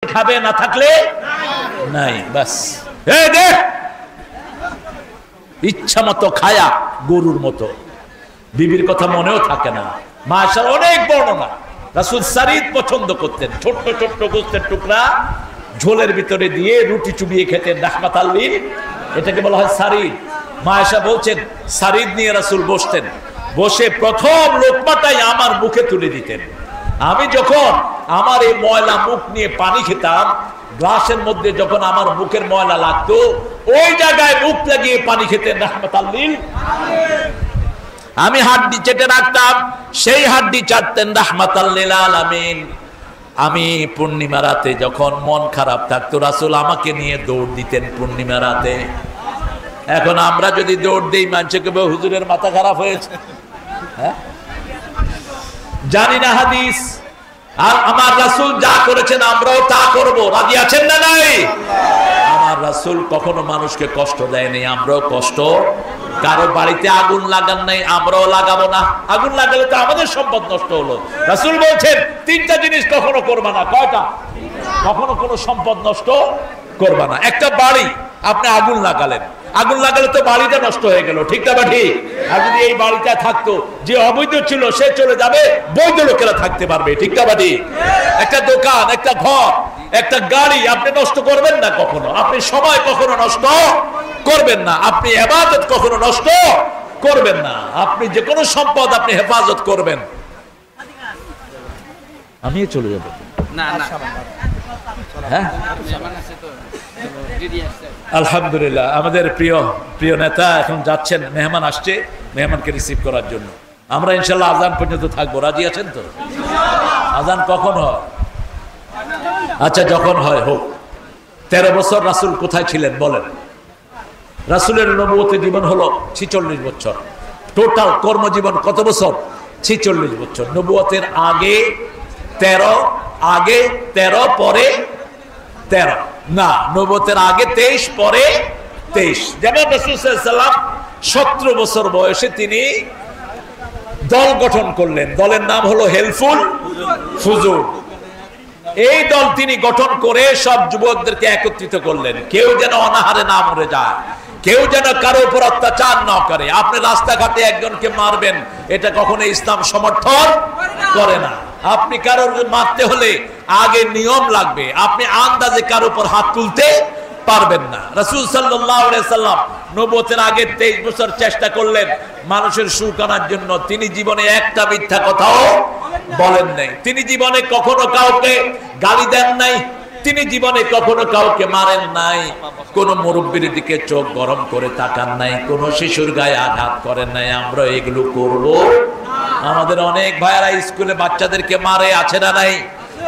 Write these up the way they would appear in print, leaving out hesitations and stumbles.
খাবে না থাকলে নাই বাস। এই দেখ ইচ্ছা মতো খায়া গরুর মতো, বিবির কথা মনেও থাকে না। মাশাআল্লাহ অনেক বর্ণনা। রাসূল সারিদ পছন্দ করতেন, ছোট্ট ছোট্ট গোস্তের টুকরা ঝোলের ভিতরে দিয়ে রুটি চুবিয়ে খেতেন রাহমাতাল লিল, এটাকে বলা হয় সারিদ। মায়েশা বলছেন সারিদ নিয়ে রাসূল বসতেন, বসে প্রথম লোকমাটাই আমার মুখে তুলে দিতেন। আমি যখন আমার এই ময়লা মুখ নিয়ে পানি খেতাম, গ্লাসের মধ্যে যখন আমার মুখের ময়লা লাগতো ওই জায়গায় মুখ লাগিয়ে পানি খেতেন রাহমাতাল লিল। আমি হাড্ডি চেটে রাখতাম, সেই হাড্ডি চাটতেন রাহমাতাল লিল আলামিন। আমি পূর্ণিমা রাতে যখন মন খারাপ থাকতো রাসূল আমাকে নিয়ে দৌড় দিতেন পূর্ণিমা রাতে। এখন আমরা যদি দৌড় দিই মানুষকে হুজুরের মাথা খারাপ হয়েছে, হ্যাঁ জানি না হাদিস। আর আমার রাসূল যা করেছেন আমরাও তা করব, রাজি আছেন না নাই? আমার রাসূল কখনো মানুষকে কষ্ট দেয়নি, আমরাও কষ্ট। কারো বাড়িতে আগুন লাগান নাই, আমরাও লাগাবো না। আগুন লাগালে তো আমাদের সম্পদ নষ্ট হলো। রাসূল বলছেন তিনটা জিনিস কখনো করবা না। কয়টা? কখনো কোনো সম্পদ নষ্ট করবা না। একটা বাড়ি আপনি আগুন লাগালেন, আগুন লাগালে তো বাড়িটা নষ্ট হয়ে গেল, ঠিক না ঠিক? আর যদি এই বাড়িটা থাকতো, যে অবৈধ ছিল সে চলে যাবে, বৈধ লোকেরা থাকতে পারবে, ঠিক না ঠিক? একটা দোকান, একটা ঘর, একটা গাড়ি আপনি নষ্ট করবেন না কখনো, আপনি সময় কখনো নষ্ট করবেন না, আপনি ইবাদত কখনো নষ্ট করবেন না, আপনি যে কোনো সম্পদ আপনি হেফাজত করবেন। আমি চলে যাব না না, হ্যাঁ আলহামদুলিল্লাহ। আমাদের প্রিয় প্রিয় নেতা এখন যাচ্ছেন, মেহমান আসছে, মেহমানকে রিসিভ করার জন্য। আমরা ইনশাল্লাহ আজান পর্যন্ত থাকবো, রাজি আছেন তো? আজান কখন হয়? আচ্ছা যখন হয় হোক। 13 বছর রাসূল কোথায় ছিলেন বলেন? রাসূলের নবুয়তে জীবন হলো 46 বছর। টোটাল কর্মজীবন কত বছর? 46 বছর। নবুয়তের আগে 13, আগে 13, পরে 13 না, নবুয়তের আগে 23, পরে 23। যেমন রাসূল সাল্লাল্লাহু আলাইহি ওয়াসাল্লাম 17 বছর বয়সে তিনি দল গঠন করলেন, দলের নাম হলো হেলফুল ফুজুর। এই দল তিনি গঠন করে সব যুবকদেরকে একত্রিত করলেন, কেউ যেন অনাহারে না মরে যায়, কেউ যেন কারো উপর অত্যাচার না করে। আপনি রাস্তাঘাটে একজনকে মারবেন, এটা কখনো ইসলাম সমর্থন করে না। আপনি কারোর মারতে হলে আগে নিয়ম লাগবে, আপনি আন্দাজে কারো উপর হাত তুলতে পারবেন না। রাসূল সাল্লাল্লাহু আলাইহি সাল্লাম নবুয়তের আগে 23 বছর চেষ্টা করলেন মানুষের সুখ আনার জন্য। তিনি জীবনে একটা মিথ্যা কথাও বলেন নাই, তিনি জীবনে কখনো কাউকে গালি দেন নাই, তিনি জীবনে কখনো কাউকে মারেন নাই, কোন মুরব্বির দিকে চোখ গরম করে তাকান নাই, কোন শিশুর গায়ে আঘাত করেন নাই। আমরা এগুলো করব? আমাদের অনেক ভাইয়েরা স্কুলে বাচ্চাদেরকে মারে, আছে না নাই?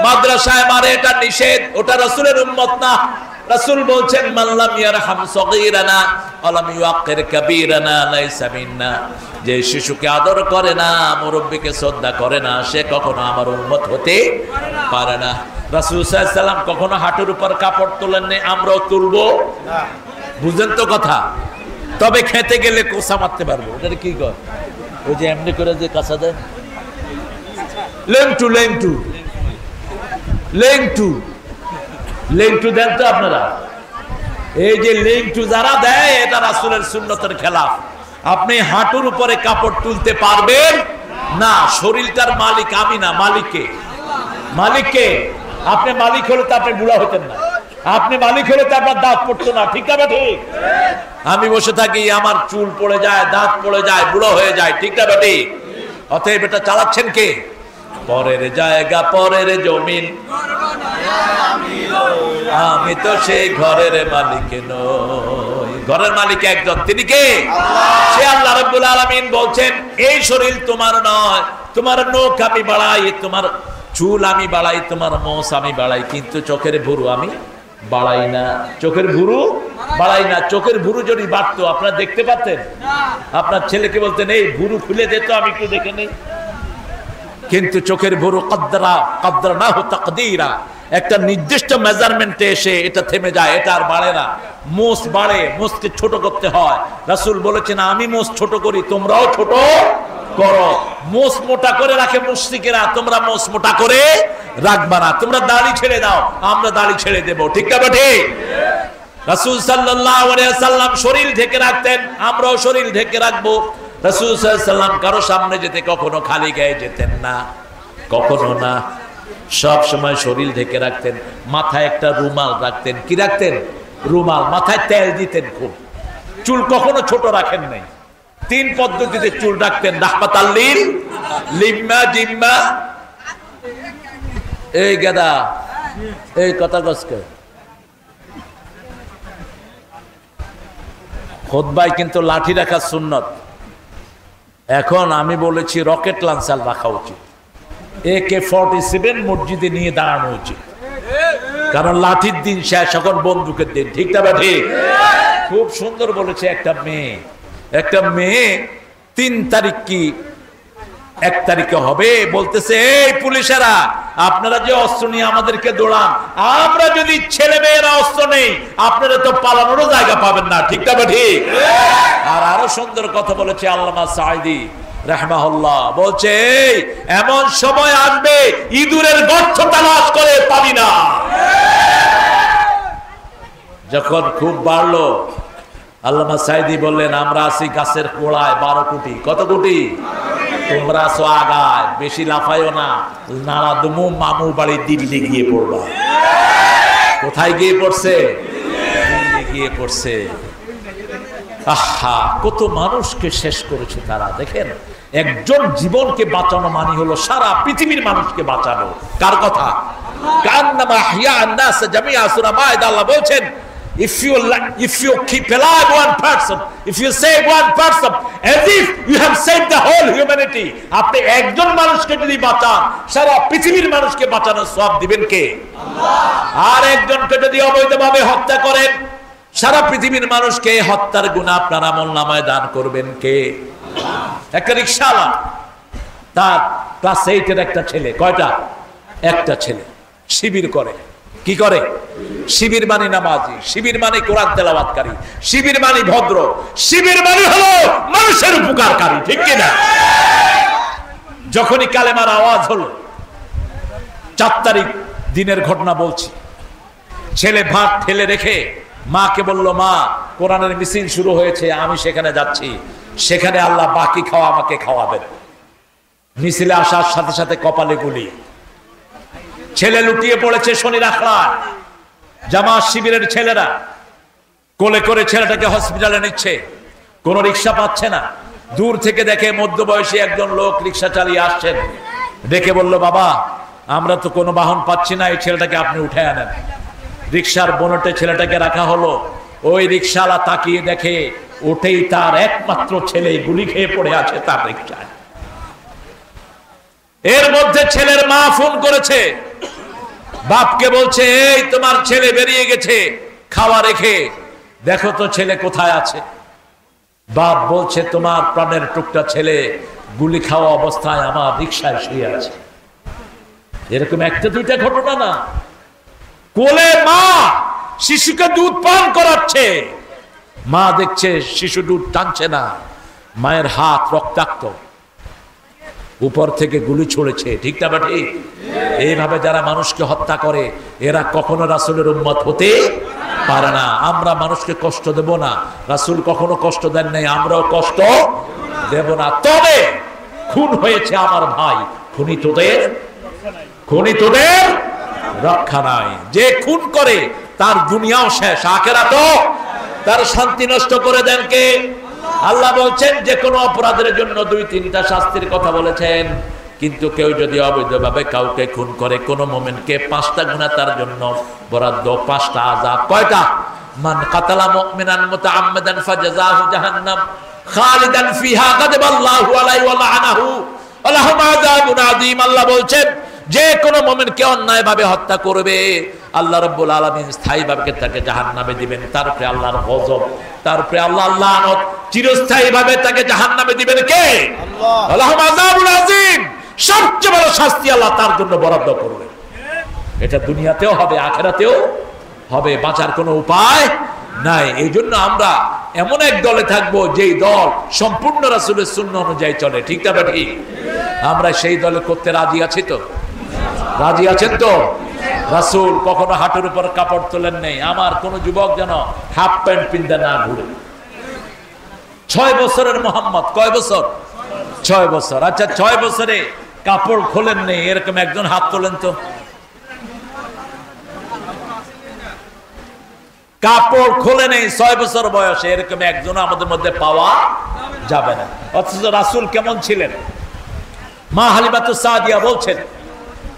মাদ্রাসায় মারে, এটা নিষেধ, ওটা রাসূলের উম্মত না। রাসূল বলছেন মাল্লাম ইয়ারহাম সগীরানা ওয়ালাম ইউআক্কির কাবীরানা লাইসা মিন্না। যে শিশুকে আদর করে না, মুরব্বিকে শ্রদ্ধা করে না, সে কখনো আমার উম্মত হতে পারে না। রাসূল সাল্লাল্লাহু আলাইহি ওয়াসাল্লাম কখনো হাঁটুর উপর কাপড় তোলেন না, আমরাও তুলবো না। বুঝেন তো কথা? তবে খেতে গেলে কোসা মারতে পারবো। এটা কি কর? ওই যে এমনি করে যে কাঁচা দেয়, লেংটু লেংটু লেংটু লেংটু দেন তো আপনারা? এই যে লেংটু যারা দেয় এটা রাসূলের সুন্নতের খেলাফ। আপনি হাঁটুর উপরে কাপড় তুলতে পারবেন না। শরীরটার মালিক আমি না, মালিককে। মালিককে? আপনি মালিক হলে তো আপনি বুড়া হতেন না, আপনি মালিক হলে তো আপনার দাঁত পড়তো না, ঠিক না ঠিক? আমি বসে থাকি, আমার চুল পড়ে যায়, দাঁত পড়ে যায়, বুড়ো হয়ে যায়, ঠিক না ঠিক? অতএব এটা চালাচ্ছেন কে? পরের জায়গা পরের জমিন, আমি তো সেই ঘরের মালিক নই। ঘরের মালিক একজন, তিনি কে? সে আল্লাহ রাব্বুল আলামিন বলছেন এই শরীর তোমার নয়, তোমার নখ আমি বাড়াই, তোমার চুল আমি বাড়াই, তোমার মোষ আমি বাড়াই, কিন্তু চোখের ভুরু আমি বাড়াই না। চোখের ভুরু বাড়াই না। চোখের ভুরু যদি বাড়তো আপনারা দেখতে পারতেন? আপনার ছেলেকে বলতেন এই ভুরু খুলে দে তো, আমি একটু দেখে নেই। কিন্তু চোখের ভুরু কদ্দরনাহু তাকদীরা, একটা নির্দিষ্ট মেজারমেন্টে এসে এটা থেমে যায়, এটা আর বাড়ে না। মোষ বাড়ে, মোষকে ছোট করতে হয়। রাসূল বলেছেন আমি মোষ ছোট করি, তোমরাও ছোট করো। মোষ মোটা করে রাখে মুশরিকেরা, তোমরা মোষ মোটা করে রাখবা না। তোমরা দাড়ি ছেড়ে দাও, আমরা দাড়ি ছেড়ে দেব। ঠিক না ঠিক? রাসূল সাল্লাল্লাহু আলাইহি ওয়াসাল্লাম শরীর ঢেকে রাখতেন, আমরাও শরীর ঢেকে রাখবো। রাসূল সাল্লাল্লাহু আলাইহি ওয়াসাল্লাম কারো সামনে যেতে কখনো খালি গায়ে যেতেন না, কখনো না। সব সময় শরীর ঢেকে রাখতেন। মাথায় একটা রুমাল রাখতেন। কি রাখতেন? রুমাল। মাথায় তেল দিতেন খুব। চুল কখনো ছোট রাখেন নাই। 3 পদ্ধতিতে চুল রাখতেন। রাহমাতাল লিল লিম্মা জিম্মা। এই গাদা, এই কথা কসকে খুতবায় কিন্তু লাঠি রাখা সুন্নত। এখন আমি বলেছি রকেট লঞ্চার রাখা উচিত। AK-47 মসজিদে নিয়ে দাঁড়ানো উচিত, কারণ লাঠির দিন শেষ, এখন বন্দুকের দিন। ঠিক না ঠিক? খুব সুন্দর বলেছে একটা মেয়ে 3 তারিখ কি 1 তারিখে হবে, বলতেছে এই পুলিশেরা আপনারা যে অস্ত্র নিয়ে আমাদেরকে দৌড়ান, আমরা যদি ছেলে মেয়েরা অস্ত্র নেই আপনারা তো পালানোরও জায়গা পাবেন না। ঠিক না ঠিক? আর আরো সুন্দর কথা বলেছে আল্লামা সাঈদী রাহমাহুল্লাহ, বলছে এমন সময় আসবে ইঁদুরের গর্ত তালাশ করে পাবি না। যখন খুব বাড়লো, আল্লামা সাঈদী বললেন আমরা আছি গাছের গোড়ায় 12 কোটি। কত কোটি? তোমরা আছো আগায়, বেশি লাফাইও না, নাড়া দুমু মামু বাড়ি দিল্লি গিয়ে পড়বা। কোথায় গিয়ে পড়ছে? দিল্লি গিয়ে পড়ছে। আহা, কত মানুষকে শেষ করেছে তারা। দেখেন, একজন জীবনকে বাঁচানো মানে হলো সারা পৃথিবীর মানুষকে বাঁচানো। কার কথা? কান্নামা হিয়া আন-নাস জামিআ। সূরা মায়দা আল্লাহ বলছেন, if you keep alive one person, if you save one person, as if you have saved the whole humanity. আপনি একজন মানুষকে যদি বাঁচান, সারা পৃথিবীর মানুষকে বাঁচানোর সওয়াব দিবেন কে? আল্লাহ। আর একজনকে যদি অবৈধভাবে হত্যা করেন, সারা পৃথিবীর মানুষকে হত্যার গুনাহ আপনার আমলনামায় দান করবেন কে? আল্লাহ। একটা রিকশাওয়ালা, তার ক্লাস 8 এর একটা ছেলে। কয়টা? একটা ছেলে। শিবির করে। কি করে? শিবির মানে নামাজি, শিবির মানে কোরআন তেলাওয়াতকারী, শিবির মানে ভদ্র, শিবির মানে হলো মানুষের উপকারকারী। ঠিক কি না? যখনই কালেমার আওয়াজ হলো, 4 তারিখ দিনের ঘটনা বলছি, ছেলে ভাত ঠেলে রেখে মাকে বলল, মা কোরআনের মিছিল শুরু হয়েছে, আমি সেখানে যাচ্ছি, সেখানে আল্লাহ বাকি খাওয়া আমাকে খাওয়াবেন। মিছিলে আসার সাথে সাথে কপালে গুলি। ছেলে লুটিয়ে পড়েছে শনির আখড়ায়। জামাত শিবিরের ছেলেরা কোলে করে ছেলেটাকে হসপিটালে নিচ্ছে। কোন রিক্সা পাচ্ছে না। দূর থেকে দেখে মধ্যবয়সী একজন লোক রিক্সা চালিয়ে আসছেন। দেখে বলল, বাবা আমরা তো কোনো বাহন পাচ্ছি না, এই ছেলেটাকে আপনি উঠে আনেন। রিক্সার বনেটে ছেলেটাকে রাখা হলো। ওই রিক্সাওয়ালা তাকিয়ে দেখে ওঠেই তার একমাত্র ছেলে গুলি খেয়ে পড়ে আছে তার রিক্সায়। এর মধ্যে ছেলের মা ফোন করেছে, বাপকে বলছে, এই তোমার ছেলে বেরিয়ে গেছে, খাওয়া রেখে দেখো তো ছেলে কোথায় আছে। বাপ বলছে, তোমার প্রাণের টুকটা ছেলে গুলি খাওয়া অবস্থায় আমার রিক্সায় শুয়ে আছে। এরকম একটা দুইটা ঘটনা না। কোলে মা শিশুকে দুধ পান করাচ্ছে, মা দেখছে শিশু দুধ টানছে না, মায়ের হাত রক্তাক্ত, উপর থেকে গুলি ছড়েছে। ঠিক না ঠিক? এইভাবে যারা মানুষকে হত্যা করে এরা কখনো রাসূলের উম্মত হতে পারে না। আমরা মানুষকে কষ্ট দেব না, রাসূল কখনো কষ্ট দেন নাই, আমরাও কষ্ট দেব না। তবে খুন হয়েছে আমার ভাই, খুনিতদের রক্ষা নাই। যে খুন করে তার দুনিয়াও শেষ, আখিরাতও তার শান্তি নষ্ট করে দেন কে? আল্লাহ বলছেন যে কোনো অপরাধের জন্য 2-3টা শাস্তির কথা বলেছেন, কিন্তু কেউ যদি অবৈধভাবে কাউকে খুন করে, কোন মুমিনকে 5টা গুনাহ তার জন্য বরাদ্দ, 5টা আযাব। কয়টা? মান কাতালা মুমিনান মুতাআম্মিদান ফাজাযাহু জাহান্নাম খালিদান ফিহা গাদাবাল্লাহু আলাইহি ওয়া লাআনাহু ওয়া লাহু আযাবুন আযীম। আল্লাহ বলছেন যে কোন মুমিনকে অন্যায়ভাবে হত্যা করবে, আল্লাহ রাব্বুল আলামিন স্থায়ীভাবে তাকে জাহান্নামে দিবেন। তারপরে আল্লাহর গজব, তারপরে আল্লাহর লানত, চিরস্থায়ীভাবে তাকে জাহান্নামে দিবেন কে? আল্লাহ। আল্লাহু আযাবুল আযীম, সবচেয়ে বড় শাস্তি আল্লাহ তার জন্য বরাদ্দ করবেন। এটা দুনিয়াতেও হবে, আখিরাতেও হবে, বাঁচার কোনো উপায় নাই। এই জন্য আমরা এমন এক দলে থাকবো যেই দল সম্পূর্ণ রাসূলের সুন্নাহ অনুযায়ী চলে। ঠিক না ঠিক? আমরা সেই দলে করতে রাজি আছি তো? রাজি আছেন তো? রাসূল কখনো হাঁটুর উপর কাপড় তোলেন নেই। আমার কোন যুবক যেন হাফ প্যান্ট পিনতে না ঘুরে। 6 বছরের মোহাম্মদ, কয় বছর? 6 বছর। আচ্ছা, 6 বছরে কাপড় খোলেন নেই এরকম একজন হাত তোলেন তো। কাপড় খোলে নেই 6 বছর বয়সে, এরকম একজন আমাদের মধ্যে পাওয়া যাবে না। অথচ রাসূল কেমন ছিলেন? মা হালিমাতুস সাদিয়া বলছেন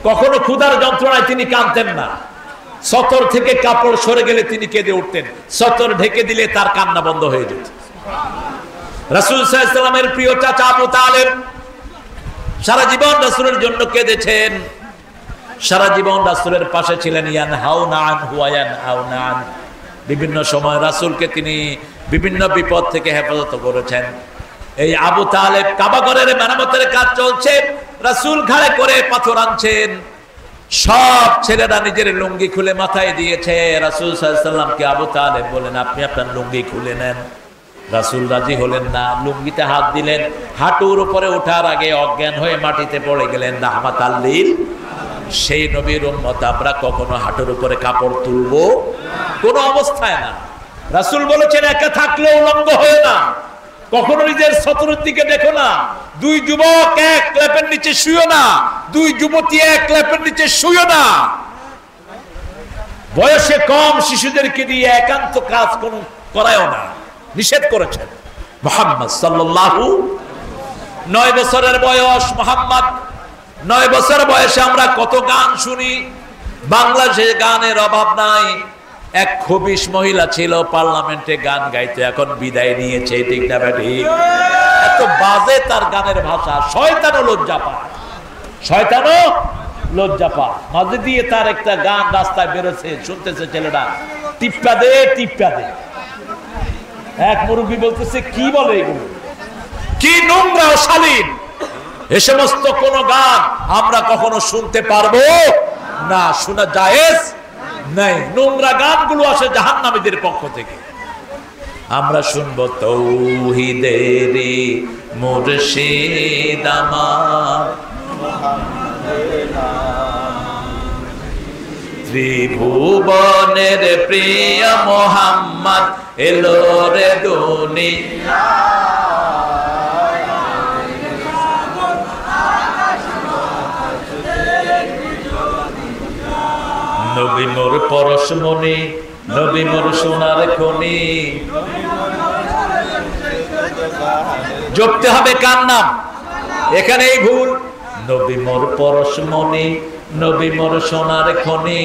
কখনো ক্ষুধার যন্ত্রণায় তিনি কাঁদতেন না। সতর থেকে কাপড় সরে গেলে তিনি কেঁদে উঠতেন, সতর ঢেকে দিলে তার কান্না বন্ধ হয়ে যেত। রাসূল সাল্লাল্লাহু আলাইহি ওয়াসাল্লামের প্রিয় চাচা আবু তালেব সারা জীবন রাসূলের জন্য কেঁদেছেন, সারা জীবন রাসূলের পাশে ছিলেন। ইয়ানহাউনা আনহু ওয়া ইয়ানহাউনা আন, বিভিন্ন সময় রাসূলকে তিনি বিভিন্ন বিপদ থেকে হেফাজত করেছেন। এই আবু তালেব কাবা ঘরের মেরামতের কাজ চলছে, রাসূল ঘাড়ে করে পাথর আনছেন, সব ছেলেরা নিজের লুঙ্গি খুলে মাথায় দিয়েছে। রাসূল সাল্লাল্লাহু আলাইহি ওয়াসাল্লামকে আবু তালেব বলেন আপনি আপনার লুঙ্গি খুলে নেন। রাসূল রাজি হলেন না, লুঙ্গিতে হাত দিলেন, হাঁটুর উপরে ওঠার আগে অজ্ঞান হয়ে মাটিতে পড়ে গেলেন। রাহমাতাল লিল, সেই নবীর উম্মত আমরা কখনো হাঁটুর উপরে কাপড় তুলবো কোন অবস্থায় না। রাসূল বলেছেন একা থাকলেও উলঙ্গ হয় না, কখনো নিজের শত্রুর দিকে দেখো না। 2 যুবক এক লেপের নিচে শুয়ো না, 2 যুবতী এক লেপের নিচে শুয়ো না। বয়সে কম শিশুদেরকে দিয়ে একান্ত কাজ কোন করায়ও না, নিষেধ করেছেন মুহাম্মদ সাল্লাল্লাহু। 9 বছরের বয়স মুহাম্মদ, 9 বছর বয়সে আমরা কত গান শুনি। বাংলাদেশে গানের অভাব নাই। এক খবিশ মহিলা ছিল পার্লামেন্টে গান গাইতে, এখন বিদায় নিয়েছে। ঠিক না ঠিক? এত বাজে তার গানের ভাষা, শয়তানও লজ্জা পায়, শয়তানও লজ্জা পায়। মাঝে দিয়ে তার একটা গান রাস্তায় বেরোচ্ছে, শুনতেছে ছেলেটা, টিপ্পা দে টিপ্পা দে। এক মুরব্বী বলতেছে কি বলে এগুলো, কি নোংরা ও শালীন। এ সমস্ত কোন গান আমরা কখনো শুনতে পারবো না, শোনা জায়েজ নাই। নোংরা গানগুলো আসে জাহান্নামীদের পক্ষ থেকে। আমরা শুনবো তৌহিদের মুর্শিদ আমার, ত্রিভুবনের প্রিয় মোহাম্মদ এলো রে দুনিয়া। নবী মোর পরশমণি, নবী মোর সোনার খনি। জপতে হবে কার নাম? এখানেই ভুল। নবী মোর পরশমণি, নবী মোর সোনার খনি।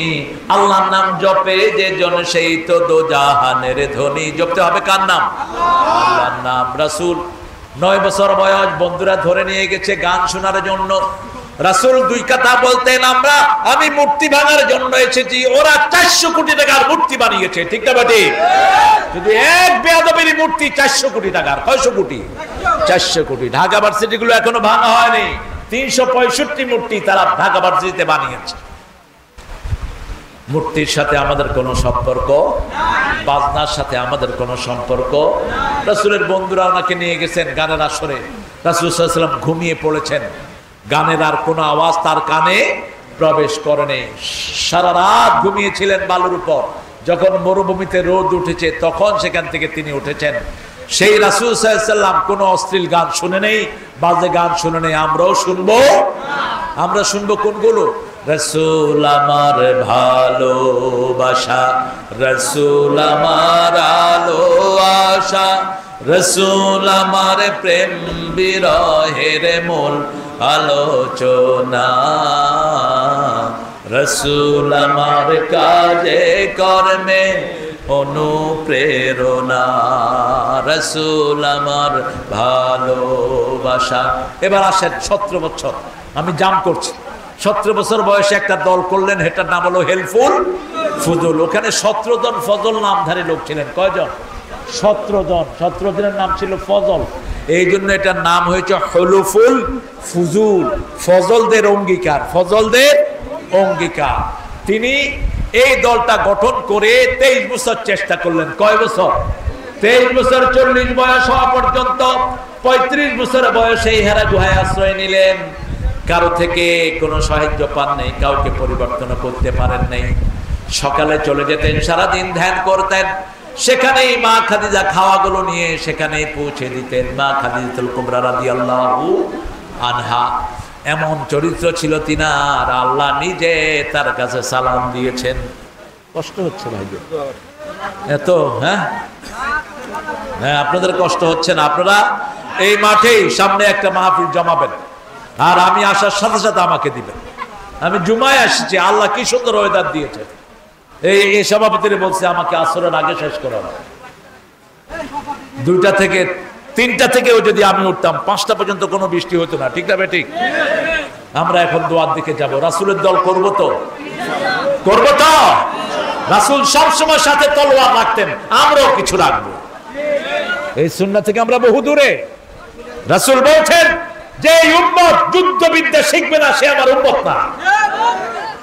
আল্লাহর নাম জপে যে জন সেই তো দোজাহানের ধনী। জপতে হবে কার নাম? আল্লাহর নাম। রাসূল 9 বছর বয়স, বন্ধুরা ধরে নিয়ে গেছে গান শোনার জন্য। রাসূল 2 কথা বলতেন, আমি মূর্তি ভাঙার জন্য এসেছি, ওরা 400 কোটি টাকার মূর্তি বানিয়েছে। ঠিক না বাটি? যদি এক বেয়াদবের মূর্তি 400 কোটি টাকার, কয়শো কোটি? 400 কোটি। ঢাকা ভার্সিটি গুলো এখনো ভাঙা হয়নি, 365 মূর্তি তারা ঢাকা ভার্সিটিতে বানিয়েছে। মূর্তির সাথে আমাদের কোনো সম্পর্ক, বাজনার সাথে আমাদের কোনো সম্পর্ক। রাসূলের বন্ধুরা ওনাকে নিয়ে গেছেন গানের আসরে, রাসূল সাল্লাল্লাহু আলাইহি ওয়াসাল্লাম ঘুমিয়ে পড়েছেন। গানের আর কোনো আওয়াজ তার কানে প্রবেশ করেনি। সারা রাত ঘুমিয়েছিলেন বালুর উপর। যখন মরুভূমিতে রোদ উঠেছে তখন সেখান থেকে তিনি উঠেছেন। সেই রাসূল সাল্লাল্লাহু আলাইহি ওয়াসাল্লাম কোনো অশ্লীল গান শুনে নেই, বাজে গান শুনে নেই। আমরাও শুনবো। আমরা শুনবো কোনগুলো? রাসূল আমার ভালোবাসা, রাসূল আমার আলো আশা, রাসূল আমার প্রেম বিরহের মূল আলোচনা, রাসূল আমার কাজে কর্মে অনুপ্রেরণা, রাসূল আমার ভালোবাসা। এবার আসেন 17 বছর আমি জাম করছি। 17 বছর বয়সে একটা দল করলেন, এটার নাম হলো হেলফুল ফুজুল। ওখানে 17 জন ফজল নামধারী লোক ছিলেন। কয়জন? 17 জন। 17 জনের নাম ছিল ফজল, এই জন্য এটার নাম হয়েছে হলুফুল ফুজুল। ফজলদের অঙ্গীকার, ফজলদের অঙ্গীকার। তিনি এই দলটা গঠন করে 23 বছর চেষ্টা করলেন। কয় বছর? 23 বছর 40 বয়স হওয়া পর্যন্ত 35 বছর বয়সে হেরা গুহায় আশ্রয় নিলেন। কারো থেকে কোনো সাহায্য পান নাই, কাউকে পরিবর্তন করতে পারেন নাই। সকালে চলে যেতেন, সারাদিন ধ্যান করতেন। সেখানেই মা খাদিজা খাওয়াগুলো নিয়ে সেখানেই পৌঁছে দিতেন। মা খাদিজাতুল কুবরা রাদিয়াল্লাহু আনহা এমন চরিত্র ছিল তিনার, আল্লাহ নিজে তার কাছে সালাম দিয়েছেন। কষ্ট হচ্ছে ভাই এত? হ্যাঁ, আপনাদের কষ্ট হচ্ছে না? আপনারা এই মাঠেই সামনে একটা মাহফিল জমাবেন, আর আমি আসার সাথে সাথে আমাকে দিবেন। আমি জুমায় আসছি, আল্লাহ কি সুন্দর ওয়েদার দিয়েছে। এই সভাপতিরা বলছে আমাকে আসরের আগে শেষ করা হবে। 2টা থেকে 3টা থেকেও যদি আমি উঠতাম 5টা পর্যন্ত কোনো বৃষ্টি হতো না। ঠিক না বে ঠিক? আমরা এখন দোয়ার দিকে যাব। রাসূলের দল করব তো? করব তো? রাসূল সবসময় সাথে তলোয়ার রাখতেন, আমরাও কিছু রাখবো। এই সুন্নাহ থেকে আমরা বহু দূরে। রাসূল বলছেন যে উম্মত যুদ্ধবিদ্যা শিখবে না সে আমার উম্মত না।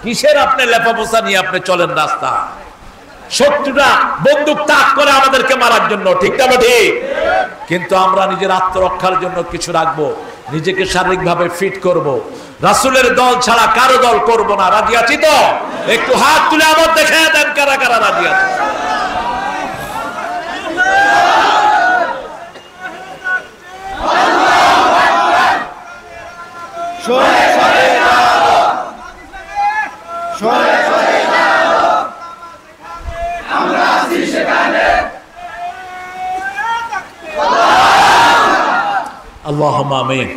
কিসের আপনি লেফাপোসা নিয়ে আপনি চলেন রাস্তা? শত্রুরা বন্দুক তাক করে আমাদেরকে মারার জন্য, ঠিক না ঠিক? কিন্তু আমরা নিজের আত্মরক্ষার জন্য কিছু রাখবো, নিজেকে শারীরিকভাবে ফিট করব। রাসূলের দল ছাড়া কারো দল করব না। রাজি আছি তো? একটু হাত তুলে আমার দেখায় দেন কারা কারা রাজি আছে। اللهم آمين.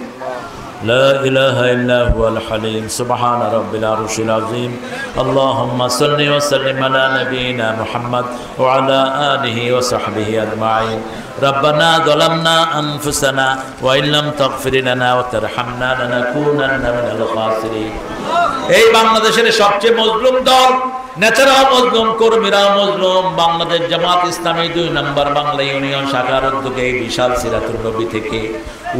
لا إله إلا هو الحليم سبحان رب العرش العظيم. اللهم صل وسلم على نبينا محمد وعلى آله وصحبه أجمعين. ربنا ظلمنا أنفسنا وإن لم تغفر لنا وترحمنا لنكونن من الخاسرين. এই বাংলাদেশের সবচেয়ে মজলুম দল, নেতারাও মজলুম, কর্মীরাও মজলুম। বাংলাদেশ জামাত ইসলামী 2 নম্বর বাংলা ইউনিয়ন শাখার উদ্যোগে এই বিশাল সিরাতুল নবী থেকে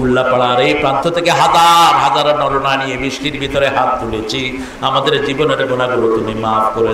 উল্লাপাড়ার এই প্রান্ত থেকে হাজার হাজার নরনারী বৃষ্টির ভিতরে হাত তুলেছি। আমাদের জীবনের গুনাহগুলো তুমি মাফ করে